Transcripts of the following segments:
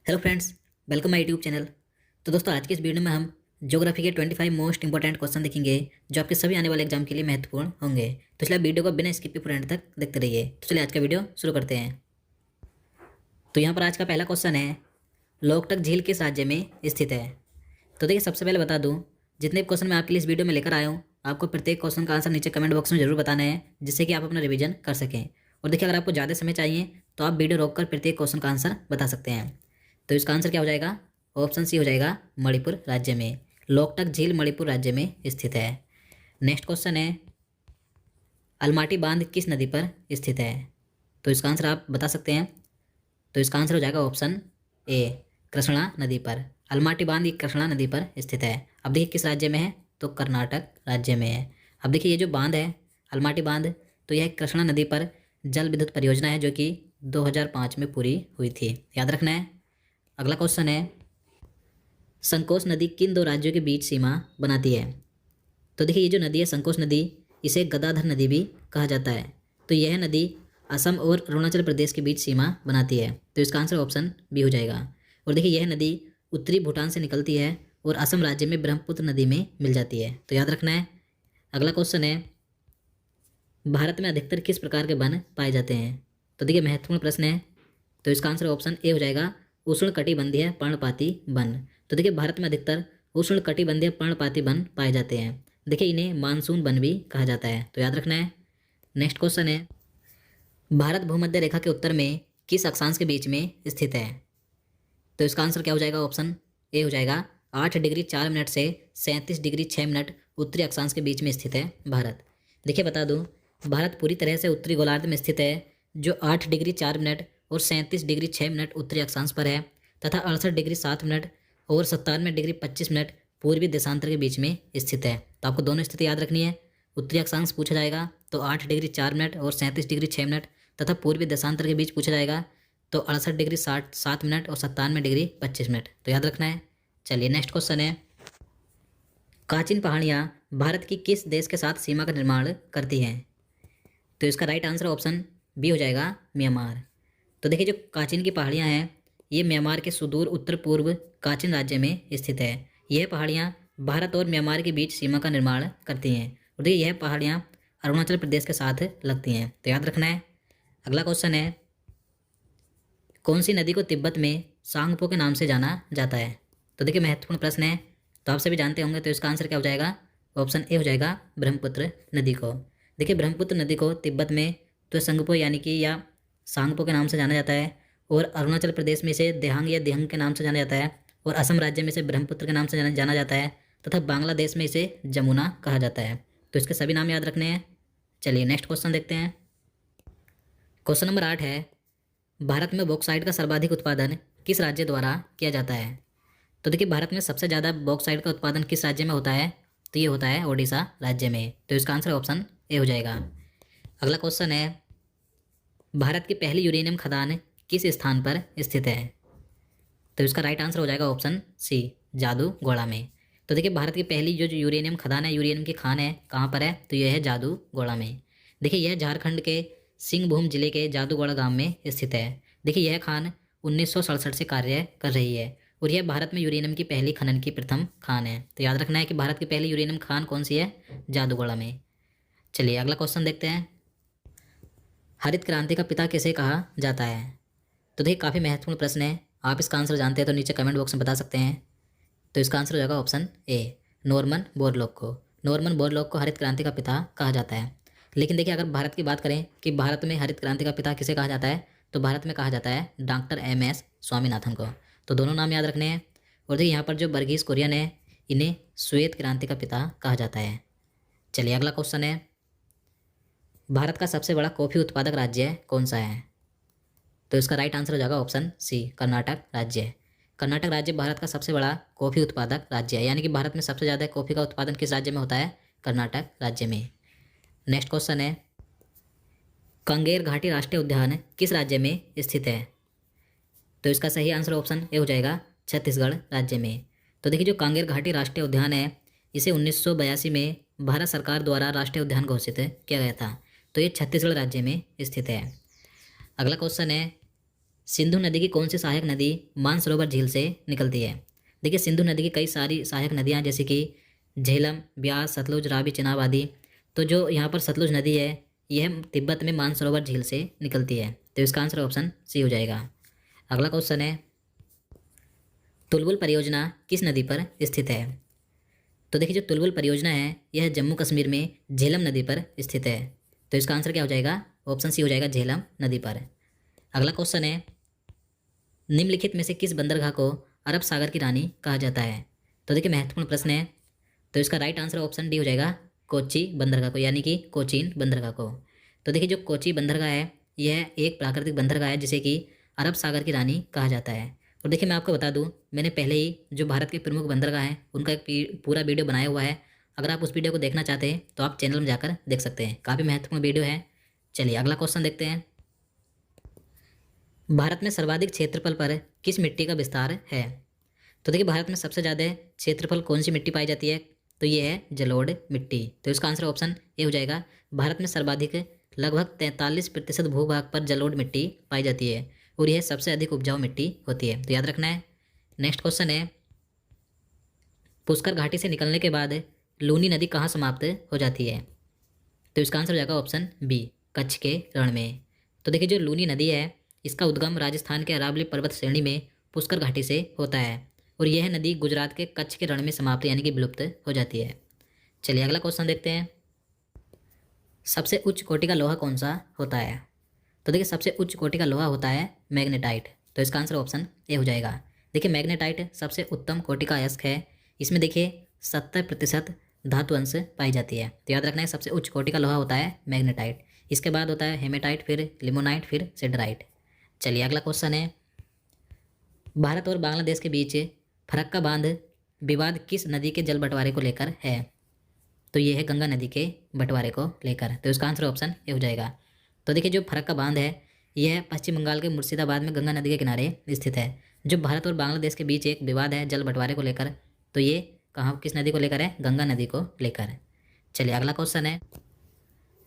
Hello friends, welcome my YouTube channel. तो दोस्तों, आज के इस वीडियो में हम ज्योग्राफी के 25 मोस्ट इंपॉर्टेंट क्वेश्चन देखेंगे जो आपके सभी आने वाले एग्जाम के लिए महत्वपूर्ण होंगे। तो इसलिए आप वीडियो को बिना स्किप के पूरे एंड तक देखते रहिए। तो चलिए आज का वीडियो शुरू करते हैं। तो यहाँ पर आज का पहला क्वेश्चन है, लोकटक झील किस राज्य में स्थित है। तो देखिए, सबसे पहले बता दूँ, जितने भी क्वेश्चन मैं आपके लिए इस वीडियो में लेकर आया हूँ, आपको प्रत्येक क्वेश्चन का आंसर नीचे कमेंट बॉक्स में जरूर बताना है, जिससे कि आप अपना रिवीजन कर सकें। और देखिए, अगर आपको ज़्यादा समय चाहिए तो आप वीडियो रोककर प्रत्येक क्वेश्चन का आंसर बता सकते हैं। तो इसका आंसर क्या हो जाएगा? ऑप्शन सी हो जाएगा, मणिपुर राज्य में। लोकटक झील मणिपुर राज्य में स्थित है। नेक्स्ट क्वेश्चन है, अलमाटी बांध किस नदी पर स्थित है। तो इसका आंसर आप बता सकते हैं। तो इसका आंसर हो जाएगा ऑप्शन ए, कृष्णा नदी पर। अलमाटी बांध ये कृष्णा नदी पर स्थित है। अब देखिए किस राज्य में है, तो कर्नाटक राज्य में है। अब देखिए, ये जो बांध है अलमाटी बांध, तो यह कृष्णा नदी पर जल विद्युत परियोजना है जो कि 2005 में पूरी हुई थी, याद रखना है। अगला क्वेश्चन है, संकोच नदी किन दो राज्यों के बीच सीमा बनाती है। तो देखिए, ये जो नदी है संकोच नदी, इसे गदाधर नदी भी कहा जाता है। तो यह नदी असम और अरुणाचल प्रदेश के बीच सीमा बनाती है। तो इसका आंसर ऑप्शन बी हो जाएगा। और देखिए, यह नदी उत्तरी भूटान से निकलती है और असम राज्य में ब्रह्मपुत्र नदी में मिल जाती है, तो याद रखना है। अगला क्वेश्चन है, भारत में अधिकतर किस प्रकार के वन पाए जाते हैं। तो देखिए, महत्वपूर्ण प्रश्न है। तो इसका आंसर ऑप्शन ए हो जाएगा, उष्णकटिबंधीय पर्णपाती वन। तो देखिए, भारत में अधिकतर उष्णकटिबंधीय पर्णपाती वन पाए जाते हैं। देखिए, इन्हें मानसून वन भी कहा जाता है, तो याद रखना है। नेक्स्ट क्वेश्चन है, भारत भूमध्य रेखा के उत्तर में किस अक्षांश के बीच में स्थित है। तो इसका आंसर क्या हो जाएगा? ऑप्शन ए हो जाएगा, 8 डिग्री 4 मिनट से 37 डिग्री 6 मिनट उत्तरी अक्षांश के बीच में स्थित है भारत। देखिए, बता दूं, भारत पूरी तरह से उत्तरी गोलार्ध में स्थित है, जो 8 डिग्री 4 मिनट और 37 डिग्री 6 मिनट उत्तरी अक्षांश पर है, तथा 68 डिग्री 7 मिनट और 97 डिग्री 25 मिनट पूर्वी देशांतर के बीच में स्थित है। तो आपको दोनों स्थिति याद रखनी है। उत्तरी अक्षांश पूछा जाएगा तो 8 डिग्री 4 मिनट और 37 डिग्री 6 मिनट, तथा पूर्वी देशांतर के बीच पूछा जाएगा तो 68 डिग्री 7 मिनट और 97 डिग्री 25 मिनट, तो याद रखना है। चलिए नेक्स्ट क्वेश्चन है, काचिन पहाड़ियाँ भारत की किस देश के साथ सीमा का निर्माण करती हैं। तो इसका राइट आंसर ऑप्शन बी हो जाएगा, म्यांमार। तो देखिए, जो काचिन की पहाड़ियाँ हैं ये म्यांमार के सुदूर उत्तर पूर्व काचिन राज्य में स्थित है। यह पहाड़ियाँ भारत और म्यांमार के बीच सीमा का निर्माण करती हैं। और देखिए, यह पहाड़ियाँ अरुणाचल प्रदेश के साथ लगती हैं, तो याद रखना है। अगला क्वेश्चन है, कौन सी नदी को तिब्बत में सांगपो के नाम से जाना जाता है। तो देखिए, महत्वपूर्ण प्रश्न है, तो आप सभी जानते होंगे। तो इसका आंसर क्या हो जाएगा? ऑप्शन ए हो जाएगा, ब्रह्मपुत्र नदी को। देखिए, ब्रह्मपुत्र नदी को तिब्बत में तो संगपो यानी कि या सांगपो के नाम से जाना जाता है, और अरुणाचल प्रदेश में इसे देहांग या देहंग के नाम से जाना जाता है, और असम राज्य में इसे ब्रह्मपुत्र के नाम से जाना जाता है, तथा बांग्लादेश में इसे जमुना कहा जाता है। तो इसके सभी नाम याद रखने हैं। चलिए नेक्स्ट क्वेश्चन देखते हैं। क्वेश्चन नंबर 8 है, भारत में बॉक्साइट का सर्वाधिक उत्पादन किस राज्य द्वारा किया जाता है। तो देखिए, भारत में सबसे ज़्यादा बॉक्साइट का उत्पादन किस राज्य में होता है, तो ये होता है ओडिशा राज्य में। तो इसका आंसर ऑप्शन ए हो जाएगा। अगला क्वेश्चन है, भारत की पहली यूरेनियम खदान किस स्थान पर स्थित है। तो इसका राइट आंसर हो जाएगा ऑप्शन सी, जादूगोड़ा में। तो देखिए, भारत की पहली जो यूरेनियम खदान है, यूरेनियम की खान है, कहाँ पर है, तो यह है जादूगोड़ा में। देखिए, यह झारखंड के सिंहभूम जिले के जादूगोड़ा गांव में स्थित है। देखिए, यह खान 1967 से कार्य कर रही है, और यह भारत में यूरेनियम की पहली खनन की प्रथम खान है। तो याद रखना है कि भारत की पहली यूरेनियम खान कौन सी है, जादूगोड़ा में। चलिए अगला क्वेश्चन देखते हैं, हरित क्रांति का पिता किसे कहा जाता है। तो देखिए, काफ़ी महत्वपूर्ण प्रश्न है। आप इसका आंसर जानते हैं तो नीचे कमेंट बॉक्स में बता सकते हैं। तो इसका आंसर हो जाएगा ऑप्शन ए, नॉर्मन बोरलॉग को। नॉर्मन बोरलॉग को हरित क्रांति का पिता कहा जाता है। लेकिन देखिए, अगर भारत की बात करें कि भारत में हरित क्रांति का पिता किसे कहा जाता है, तो भारत में कहा जाता है डॉक्टर MS स्वामीनाथन को। तो दोनों नाम याद रखने हैं। और देखिए, यहाँ पर जो वर्गीज कुरियन है, इन्हें श्वेत क्रांति का पिता कहा जाता है। चलिए अगला क्वेश्चन है, भारत का सबसे बड़ा कॉफ़ी उत्पादक राज्य कौन सा है। तो इसका राइट आंसर हो जाएगा ऑप्शन सी, कर्नाटक राज्य। कर्नाटक राज्य भारत का सबसे बड़ा कॉफ़ी उत्पादक राज्य है, यानी कि भारत में सबसे ज़्यादा कॉफ़ी का उत्पादन किस राज्य में होता है, कर्नाटक राज्य में। नेक्स्ट क्वेश्चन है, कांगेर घाटी राष्ट्रीय उद्यान किस राज्य में स्थित है। तो इसका सही आंसर ऑप्शन ए हो जाएगा, छत्तीसगढ़ राज्य में। तो देखिए, जो कांगेर घाटी राष्ट्रीय उद्यान है, इसे 1982 में भारत सरकार द्वारा राष्ट्रीय उद्यान घोषित किया गया था। तो ये छत्तीसगढ़ राज्य में स्थित है। अगला क्वेश्चन है, सिंधु नदी की कौन सी सहायक नदी मानसरोवर झील से निकलती है? देखिए सिंधु नदी की कई सारी सहायक नदियाँ जैसे कि झेलम, ब्यास, सतलुज, रावी, चेनाब आदि। तो जो यहाँ पर सतलुज नदी है यह तिब्बत में मानसरोवर झील से निकलती है, तो इसका आंसर ऑप्शन सी हो जाएगा। अगला क्वेश्चन है, तुलबुल परियोजना किस नदी पर स्थित है? तो देखिए जो तुलबुल परियोजना है यह जम्मू कश्मीर में झेलम नदी पर स्थित है, तो इसका आंसर क्या हो जाएगा? ऑप्शन सी हो जाएगा, झेलम नदी पर। अगला क्वेश्चन है, निम्नलिखित में से किस बंदरगाह को अरब सागर की रानी कहा जाता है? तो देखिए महत्वपूर्ण प्रश्न है, तो इसका राइट आंसर ऑप्शन डी हो जाएगा, कोच्चि बंदरगाह को, यानी कि कोचीन बंदरगाह को। तो देखिए जो कोच्चि बंदरगाह है यह एक प्राकृतिक बंदरगाह है जिसे कि अरब सागर की रानी कहा जाता है। और देखिए मैं आपको बता दूं, मैंने पहले ही जो भारत के प्रमुख बंदरगाह हैं उनका एक पूरा वीडियो बनाया हुआ है। अगर आप उस वीडियो को देखना चाहते हैं तो आप चैनल में जाकर देख सकते हैं, काफ़ी महत्वपूर्ण वीडियो है। चलिए अगला क्वेश्चन देखते हैं, भारत में सर्वाधिक क्षेत्रफल पर किस मिट्टी का विस्तार है? तो देखिए भारत में सबसे ज़्यादा क्षेत्रफल कौन सी मिट्टी पाई जाती है? तो ये है जलोढ़ मिट्टी, तो इसका आंसर ऑप्शन ए हो जाएगा। भारत में सर्वाधिक लगभग 43% भूभाग पर जलोढ़ मिट्टी पाई जाती है और यह सबसे अधिक उपजाऊ मिट्टी होती है, तो याद रखना है। नेक्स्ट क्वेश्चन है, पुष्कर घाटी से निकलने के बाद लूनी नदी कहाँ समाप्त हो जाती है? तो इसका आंसर हो जाएगा ऑप्शन बी, कच्छ के रण में। तो देखिए जो लूनी नदी है इसका उद्गम राजस्थान के अरावली पर्वत श्रेणी में पुष्कर घाटी से होता है और यह नदी गुजरात के कच्छ के रण में समाप्त यानी कि विलुप्त हो जाती है। चलिए अगला क्वेश्चन देखते हैं, सबसे उच्च कोटि का लोहा कौन सा होता है? तो देखिए सबसे उच्च कोटि का लोहा होता है मैग्नेटाइट, तो इसका आंसर ऑप्शन ए हो जाएगा। देखिए मैग्नेटाइट सबसे उत्तम कोटि का अयस्क है, इसमें देखिए 70% धातु अंश पाई जाती है, तो याद रखना है सबसे उच्च कोटि का लोहा होता है मैग्नेटाइट। इसके बाद होता है हेमेटाइट, फिर लिमोनाइट, फिर सिडराइट। चलिए अगला क्वेश्चन है, भारत और बांग्लादेश के बीच फरक्का बांध विवाद किस नदी के जल बंटवारे को लेकर है? तो ये है गंगा नदी के बंटवारे को लेकर, तो इसका आंसर ऑप्शन ए हो जाएगा। तो देखिए जो फरक्का बांध है यह पश्चिम बंगाल के मुर्शिदाबाद में गंगा नदी के किनारे स्थित है। जो भारत और बांग्लादेश के बीच एक विवाद है जल बंटवारे को लेकर, तो ये कहाँ किस नदी को लेकर है? गंगा नदी को लेकर। चलिए अगला क्वेश्चन है,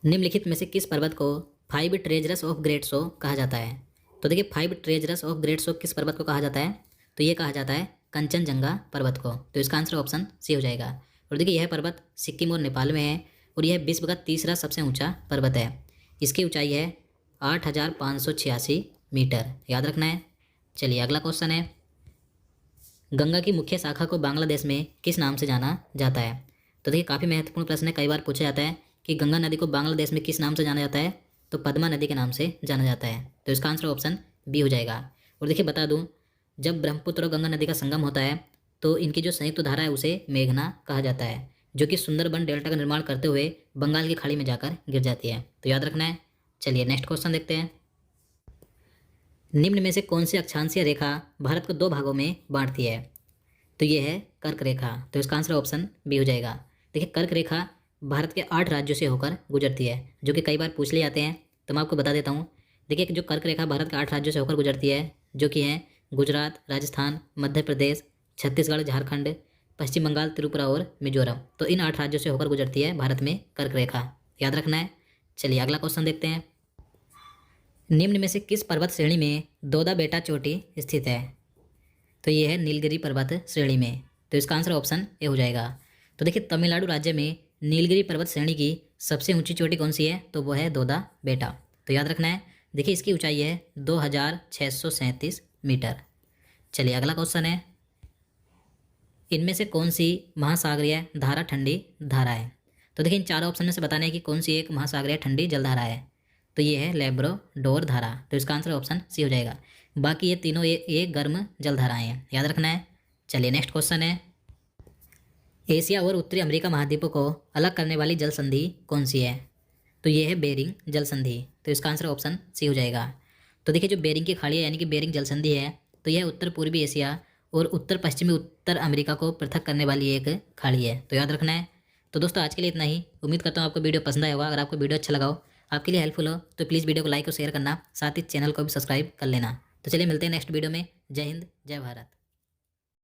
निम्नलिखित में से किस पर्वत को 5 ट्रेजरस ऑफ ग्रेट शो कहा जाता है? तो देखिए 5 ट्रेजरस ऑफ ग्रेट शो किस पर्वत को कहा जाता है? तो ये कहा जाता है कंचनजंगा पर्वत को, तो इसका आंसर ऑप्शन सी हो जाएगा। और देखिए यह पर्वत सिक्किम और नेपाल में है और यह विश्व का तीसरा सबसे ऊंचा पर्वत है। इसकी ऊंचाई है 8,586 मीटर, याद रखना है। चलिए अगला क्वेश्चन है, गंगा की मुख्य शाखा को बांग्लादेश में किस नाम से जाना जाता है? तो देखिए काफ़ी महत्वपूर्ण प्रश्न है, कई बार पूछा जाता है कि गंगा नदी को बांग्लादेश में किस नाम से जाना जाता है? तो पद्मा नदी के नाम से जाना जाता है, तो इसका आंसर ऑप्शन बी हो जाएगा। और देखिए बता दूं, जब ब्रह्मपुत्र और गंगा नदी का संगम होता है तो इनकी जो संयुक्त धारा है उसे मेघना कहा जाता है, जो कि सुंदरबन डेल्टा का निर्माण करते हुए बंगाल की खाड़ी में जाकर गिर जाती है, तो याद रखना है। चलिए नेक्स्ट क्वेश्चन देखते हैं, निम्न में से कौन सी अक्षांशीय रेखा भारत को 2 भागों में बांटती है? तो ये है कर्क रेखा, तो इसका आंसर ऑप्शन बी हो जाएगा। देखिए कर्क रेखा भारत के 8 राज्यों से होकर गुजरती है, जो कि कई बार पूछ लिए जाते हैं, तो मैं आपको बता देता हूँ। देखिए कि जो कर्क रेखा भारत के 8 राज्यों से होकर गुजरती है, जो कि हैं गुजरात, राजस्थान, मध्य प्रदेश, छत्तीसगढ़, झारखंड, पश्चिम बंगाल, त्रिपुरा और मिजोरम, तो इन 8 राज्यों से होकर गुजरती है भारत में कर्क रेखा, याद रखना है। चलिए अगला क्वेश्चन देखते हैं, निम्न में से किस पर्वत श्रेणी में दोदा बेटा चोटी स्थित है? तो ये है नीलगिरी पर्वत श्रेणी में, तो इसका आंसर ऑप्शन ए हो जाएगा। तो देखिए तमिलनाडु राज्य में नीलगिरी पर्वत श्रेणी की सबसे ऊंची चोटी कौन सी है? तो वो है दोदा बेटा, तो याद रखना है। देखिए इसकी ऊंचाई है 2,637 मीटर। चलिए अगला क्वेश्चन है, इनमें से कौन सी महासागरीय धारा ठंडी धारा है? तो देखिए इन चारों ऑप्शन में से बताना है कि कौन सी एक महासागरीय ठंडी जलधारा है। तो ये है लैब्राडोर धारा, तो इसका आंसर ऑप्शन सी हो जाएगा। बाकी ये तीनों ये गर्म जलधाराएं हैं, याद रखना है। चलिए नेक्स्ट क्वेश्चन है, एशिया और उत्तरी अमेरिका महाद्वीपों को अलग करने वाली जल संधि कौन सी है? तो ये है बेरिंग जल संधि, तो इसका आंसर ऑप्शन सी हो जाएगा। तो देखिए जो बेरिंग की खाड़ी है यानी कि बेरिंग जल संधि है, तो यह उत्तर पूर्वी एशिया और उत्तर पश्चिमी उत्तर अमेरिका को पृथक करने वाली एक खाड़ी है, तो याद रखना है। तो दोस्तों आज के लिए इतना ही, उम्मीद करता हूँ आपको वीडियो पसंद आया होगा। अगर आपको वीडियो अच्छा लगा हो, आपके लिए हेल्पफुल हो, तो प्लीज़ वीडियो को लाइक और शेयर करना, साथ ही चैनल को भी सब्सक्राइब कर लेना। तो चलिए मिलते हैं नेक्स्ट वीडियो में। जय हिंद, जय भारत।